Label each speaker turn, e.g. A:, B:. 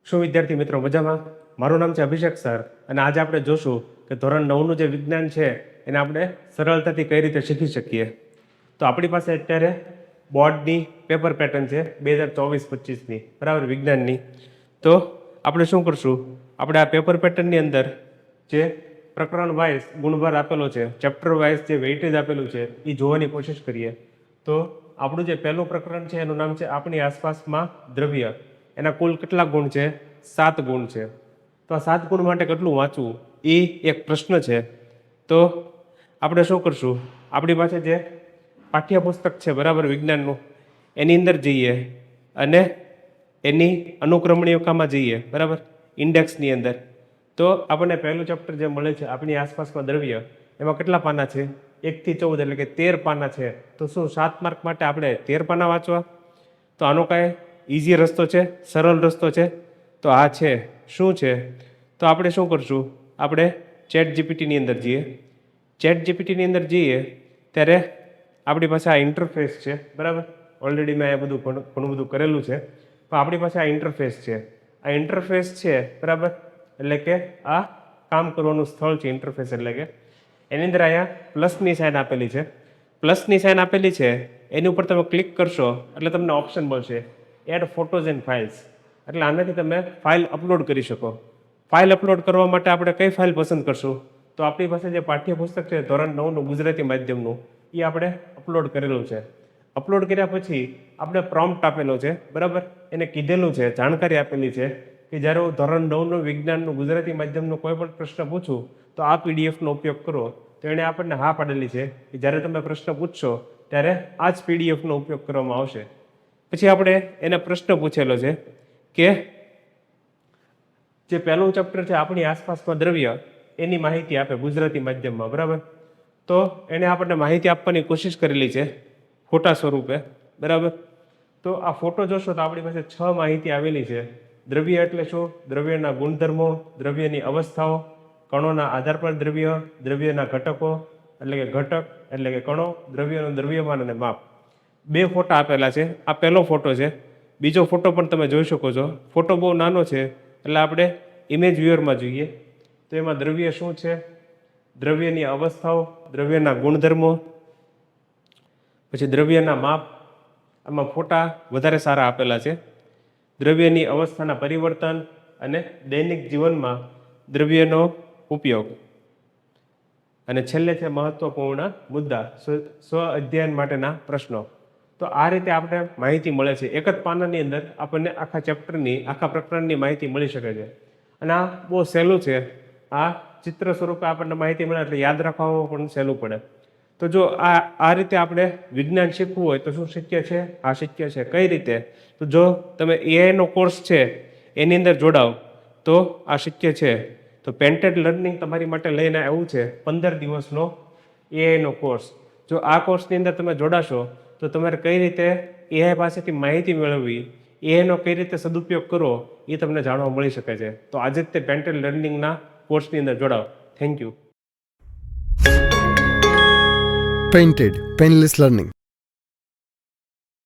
A: શું વિદ્યાર્થી મિત્રો મજામાં? મારું નામ છે અભિષેક સર અને આજે આપણે જોશું કે ધોરણ 9નું જે વિજ્ઞાન છે એને આપણે સરળતાથી કઈ રીતે શીખી શકીએ. તો આપણી પાસે અત્યારે બોર્ડની પેપર પેટર્ન છે 2024-25ની, બરાબર, વિજ્ઞાનની. તો આપણે શું કરશું, આપણે આ પેપર પેટર્નની અંદર જે પ્રકરણ વાઇઝ ગુણભાર આપેલો છે, ચેપ્ટર વાઇઝ જે વેઇટેજ આપેલું છે એ જોવાની કોશિશ કરીએ. તો આપણું જે પહેલું પ્રકરણ છે એનું નામ છે આપણી આસપાસમાં દ્રવ્ય. એના કુલ કેટલા ગુણ છે? 7 ગુણ છે. તો આ 7 ગુણ માટે કેટલું વાંચવું એ એક પ્રશ્ન છે. તો આપણે શું કરશું, આપણી પાસે જે પાઠ્યપુસ્તક છે, બરાબર, વિજ્ઞાનનું, એની અંદર જઈએ અને એની અનુક્રમણિકામાં જઈએ, બરાબર, ઇન્ડેક્સની અંદર. તો આપણને પહેલું ચેપ્ટર જે મળે છે આપણી આસપાસમાં દ્રવ્ય, એમાં કેટલા પાના છે? 1 થી 14 એટલે કે 13 પાના છે. તો શું 7 માર્ક માટે આપણે 13 પાના વાંચવા? તો આનો કાંઈ ઇઝી રસ્તો છે, સરળ રસ્તો છે? તો આ છે. શું છે? તો આપણે શું કરશું, આપણે ચેટ જીપીટીની અંદર જઈએ. ચેટ જીપીટીની અંદર જઈએ ત્યારે આપણી પાસે આ ઇન્ટરફેસ છે, બરાબર. ઓલરેડી મેં આ બધું ઘણું બધું કરેલું છે. તો આપણી પાસે આ ઇન્ટરફેસ છે. આ ઇન્ટરફેસ છે, બરાબર, એટલે કે આ કામ કરવાનું સ્થળ છે ઇન્ટરફેસ. એટલે કે એની અંદર અહીંયા પ્લસની સાઇન આપેલી છે. પ્લસની સાઇન આપેલી છે એની ઉપર તમે ક્લિક કરશો એટલે તમને ઓપ્શન મળશે એડ ફોટોઝ એન્ડ ફાઇલ્સ. એટલે આનાથી તમે ફાઇલ અપલોડ કરી શકો. ફાઇલ અપલોડ કરવા માટે આપણે કઈ ફાઇલ પસંદ કરશું? તો આપણી પાસે જે પાઠ્યપુસ્તક છે ધોરણ 9નું ગુજરાતી માધ્યમનું, એ આપણે અપલોડ કરેલું છે. અપલોડ કર્યા પછી આપણે પ્રોમ્પ્ટ આપેલો છે, બરાબર, એને કીધેલું છે, જાણકારી આપેલી છે કે જ્યારે હું ધોરણ 9નું વિજ્ઞાનનું ગુજરાતી માધ્યમનું કોઈ પણ પ્રશ્ન પૂછું તો આ પીડીએફનો ઉપયોગ કરો. તો એણે આપણને હા પાડેલી છે કે જ્યારે તમે પ્રશ્ન પૂછશો ત્યારે આ જ પીડીએફનો ઉપયોગ કરવામાં આવશે. પછી આપણે એને પ્રશ્ન પૂછેલો છે કે જે પહેલું ચેપ્ટર છે આપણી આસપાસમાં દ્રવ્ય, એની માહિતી આપે ગુજરાતી માધ્યમમાં, બરાબર. તો એણે આપણને માહિતી આપવાની કોશિશ કરેલી છે ફોટા સ્વરૂપે, બરાબર. તો આ ફોટો જોશો તો આપણી પાસે 6 માહિતી આવેલી છે. દ્રવ્ય એટલે શું? દ્રવ્યના ગુણધર્મો, દ્રવ્યની અવસ્થાઓ, કણોના આધાર પર દ્રવ્ય, દ્રવ્યના ઘટકો એટલે કે ઘટક એટલે કે કણો, દ્રવ્યનું દ્રવ્યમાન અને માપ. 2 ફોટા આપેલા છે. આ પહેલો ફોટો છે. બીજો ફોટો પણ તમે જોઈ શકો છો. ફોટો બહુ નાનો છે એટલે આપણે ઇમેજ વ્યુઅરમાં જોઈએ. તો એમાં દ્રવ્ય શું છે, દ્રવ્યની અવસ્થાઓ, દ્રવ્યના ગુણધર્મો, પછી દ્રવ્યના માપ. આમાં ફોટા વધારે સારા આપેલા છે. દ્રવ્યની અવસ્થાના પરિવર્તન અને દૈનિક જીવનમાં દ્રવ્યનો ઉપયોગ. અને છેલ્લે છે મહત્વપૂર્ણ મુદ્દા, સ્વ અધ્યયન માટેના પ્રશ્નો. તો આ રીતે આપણે માહિતી મળે છે. એક જ પાનાની અંદર આપણને આખા ચેપ્ટરની, આખા પ્રકરણની માહિતી મળી શકે છે. અને આ બહુ સહેલું છે. આ ચિત્ર સ્વરૂપે આપણને માહિતી મળે એટલે યાદ રાખવામાં પણ સહેલું પડે. તો જો આ રીતે આપણે વિજ્ઞાન શીખવું હોય તો શું શક્ય છે? આ શક્ય છે. કઈ રીતે? તો જો તમે એઆઈનો કોર્સ છે એની અંદર જોડાવ તો આ શક્ય છે. તો પેન્ટેડ લર્નિંગ તમારી માટે લઈને આવ્યું છે 15 દિવસનો એઆઈનો કોર્સ. જો આ કોર્સની અંદર તમે જોડાશો તો તમારે કઈ રીતે એઆઈ પાસેથી માહિતી મેળવવી, એઆઈનો કઈ રીતે સદુપયોગ કરવો એ તમને જાણવા મળી શકે છે. તો આજે જ તે પેન્ટેડ લર્નિંગના કોર્સની અંદર જોડાઓ. Thank you.
B: Painted Painless Learning.